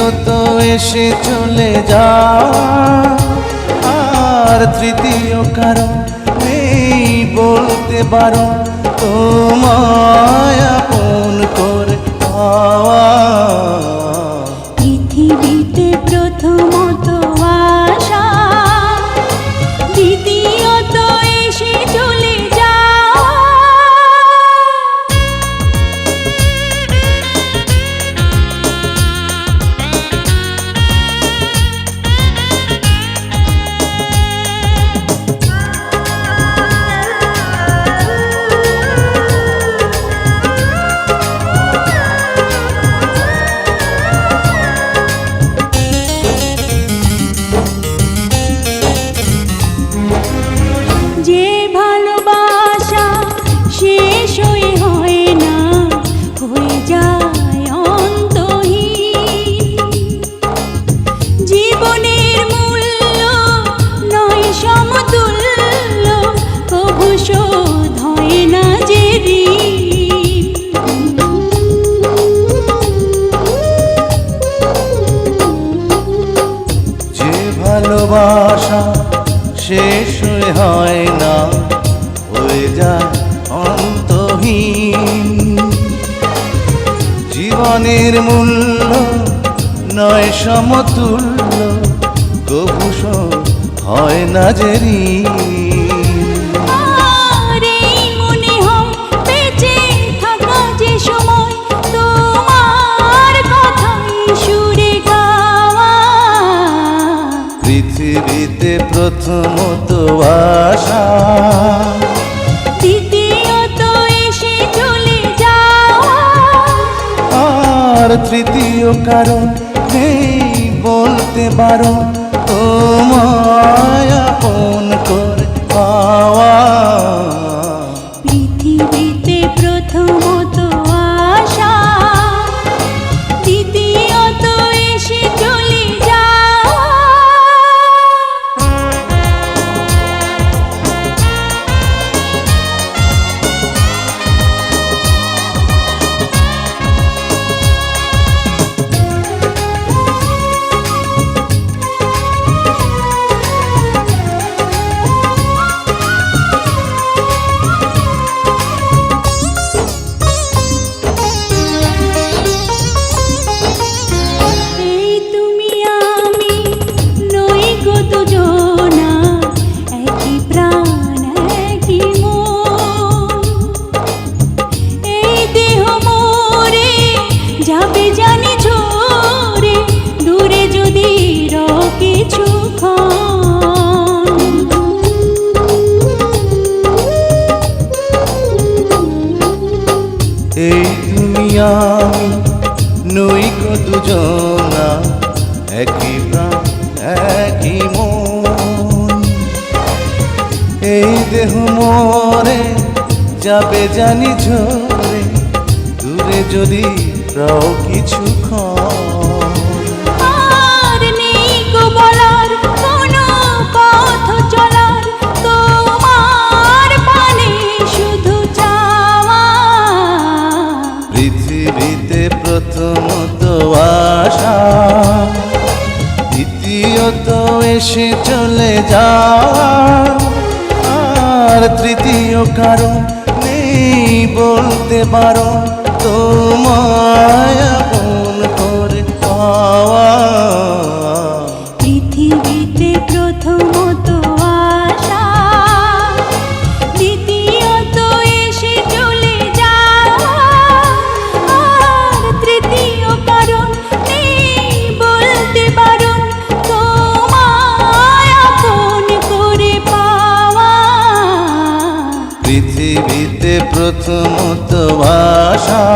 দ্বিতীয়ত এসে চলে যাওয়া, আর তৃতীয় কারণ নেই বলতে পারো তোমায় আপন করে পাওয়া। পৃথিবীতে প্রথমত আশা, দ্বিতীয়ত এসে চলে যাওয়া। যে ভালোবাসা শেষ হয়ে হয় না, হয়ে যায় অন্তহীন। জীবনের মূল্য নয় সমতুল্য, কভু শোধ হয় না যে ঋণ। যে ভালোবাসা শেষ হয় না, হয়ে যায় অন্তহীন। জীবনের মূল্য নয় সমতুল্য, কভু শোধ হয় না যে ঋণ। আর এই মনে হয় বেঁচে থাকা যে সময়, তোমার কথাই সুরে গাওয়া। পৃথিবীতে প্রথমত আশা, দ্বিতীয়ত এসে চলে যাওয়া। আর তৃতীয় কারণ নেই বলতে পারো তোমায় আপন করে পাওয়া। পৃথিবীতে প্রথমত আশা, দ্বিতীয়ত এসে চলে যাওয়া। এই তুমি আমি নই গো দুজনা, একই প্রাণ একই মন। এই দেহ মোরে যাবে জানি ঝরে, দূরে যদি রও কিছুক্ষণ। এই তুমি আমি নই গো দুজনা, একই প্রাণ একই মন। এই দেহ মোরে যাবে জানি ঝরে, দূরে যদি রও কিছুক্ষণ। আর নেই গো বলার কোনো পথ চলার, তোমার পানে শুধু চাওয়া। পৃথিবীতে প্রথমত আশা, দ্বিতীয়ত এসে চলে যাওয়া, আর তৃতীয় কারণ নেই বলতে পারো তোমায় আপন করে পাওয়া। পৃথিবীতে প্রথমত আশা, দ্বিতীয়ত এসে চলে যাওয়া। আর তৃতীয় কারণ নেই বলতে পারো তোমায় আপন করে পাওয়া। পৃথিবীতে প্রথমত আশা,